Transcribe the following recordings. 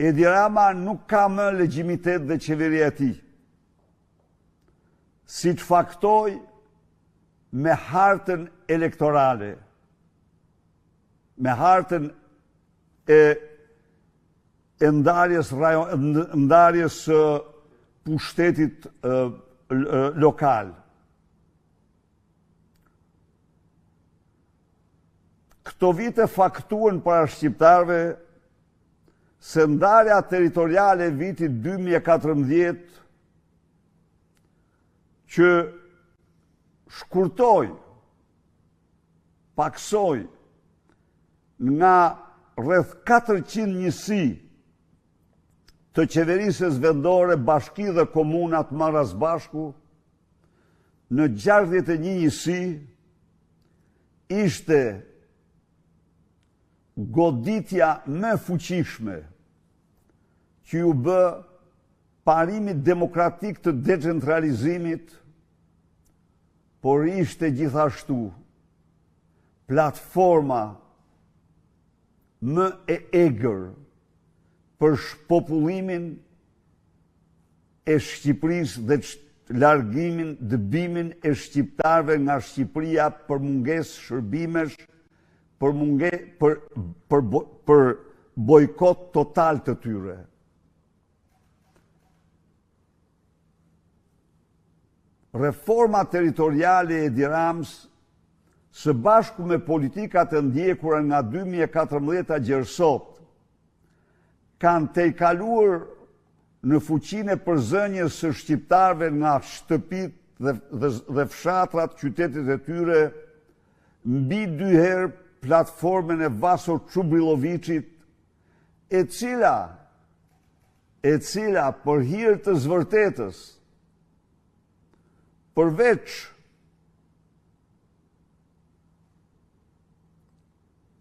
Edi Rama nuk ka më legjimitet dhe qeveria e tij, si që faktoi me hartën elektorale, me hartën e ndarjes pushtetit lokal. Këto vite faktuan para shqiptarëve se ndarja territoriale e vitit 2014 që shkurtoi, paksoi nga rreth 400 njësi të qeverisës vendore, bashki dhe komunat marrës bashku, në 61 njësi ishte goditja më fuqishme që ju bë parimit demokratik të decentralizimit, por ishte gjithashtu platforma më e egër për shpopullimin e Shqipërisë dhe largimin, dëbimin e shqiptarëve nga Shqipëria për mungesë shërbimesh, për bojkot total të tyre. Reforma territoriale e Edi Ramës, së bashku me politikat e ndjekura nga 2014 gjeri sot, kanë tejkaluar në fuqinë e përzënjes së shqiptarëve nga shtëpit dhe fshatrat qytetit e tyre, mbi 2 herë platformën e Vasor Çubrilovicit, e cila për hir të zvërtetës, përveç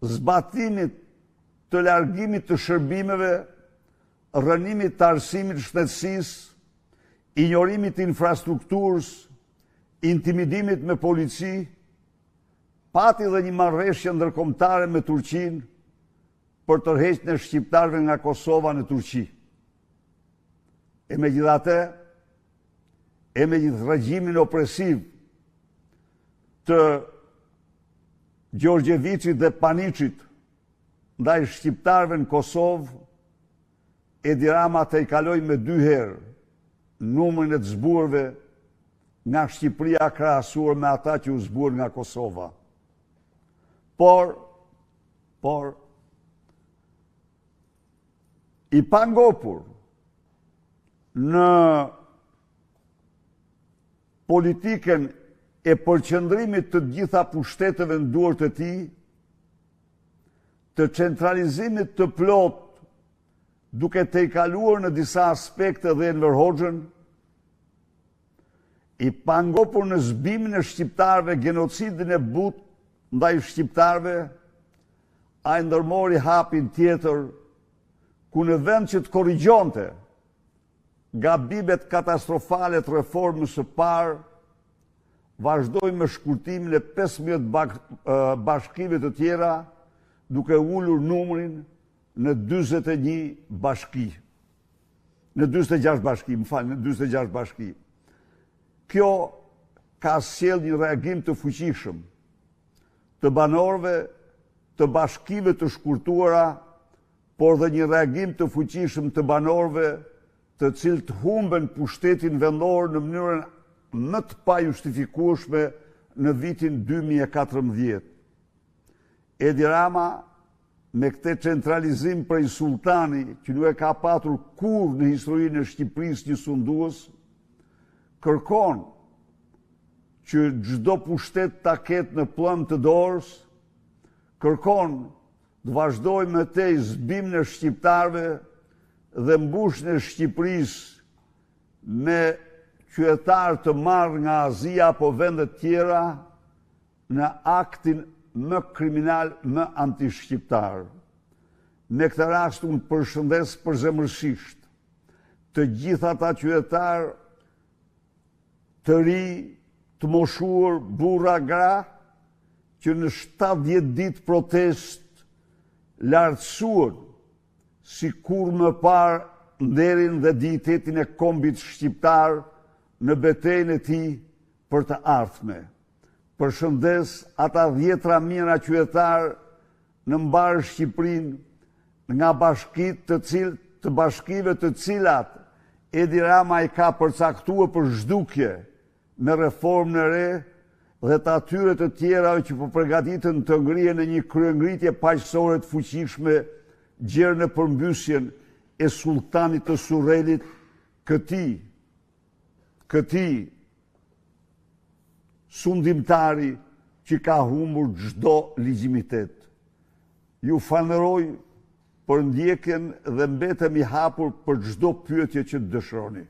zbatimit të largimit të shërbimeve, rënimit të arsimit shëndetësisë, injorimit të infrastrukturës, intimidimit me polici, pati dhe një marrëveshje ndërkombëtare me Turqinë për tërheqjen e shqiptarëve nga Kosova në Turqi. E megjithatë, me gjithë regjimin opresiv të Gjorgjevicit dhe Paniçit ndaj shqiptarëve në Kosovë, Edi Rama tejkaloi me 2 herë numrin e të zburëve nga Shqipëria krahasuar me ata që u zburën nga Kosova. Por, i pangopur në politikën e përqendrimit të gjitha pushteteve në duart e tij, të centralizimit të plot, duke tejkaluar në disa aspekte dhe Enver Hoxhën, i pangopur në zbimin e shqiptarëve, genocidin e but ndaj shqiptarëve, ai ndërmori hapin tjetër, ku në vend që të korrigjonte gabimet katastrofale të reformës së parë, vazhdoi me shkurtimin e 15 bashkive të tjera, duke ulur numrin në 41 bashki. Në 46 bashki, në 46 bashki. Kjo ka sjell një reagim të fuqishëm të banorëve, të bashkive të shkurtuara, por dhe një reagim të fuqishëm të banorëve, të cilët humben pushtetin vendor në mënyrën më të pajustifikueshme në vitin 2014. Edi Rama, me këtë centralizim prej sultani, që nuk e ka patur kurrë në historinë e Shqipërisë një sundues, kërkon që çdo pushtet ta ketë në plën të dorës, kërkon të vazhdojë me tej zbimin e shqiptarëve dhe mbushjen e Shqipërisë me qytetarë të marrë nga Azia apo vende tjera në aktin më kriminal, më antishqiptar. Në këtë rast unë përshëndes përzemërsisht të gjithë ata qytetarë të ri, të moshuar, burra, gra, që në 70 ditë protest lartësuan si kur më parë nderin dhe dignitetin e kombit shqiptar në betejën e tij për të ardhme. Përshëndes ata 10 mijëra qytetar në mbarë Shqipërinë nga bashkive të cilat Edi Rama i ka përcaktuar për zhdukje me reformën e re dhe të atyre të tjerave që po përgatiten të ngrihen në një kryengritje paqësore të fuqishme gjerë në përmbysjen e sultanit të Surrelit, këtij sundimtari që ka humbur çdo legjitimitet. Ju falenderoj për ndjekjen dhe mbetem i hapur për çdo pyetje që dëshironi.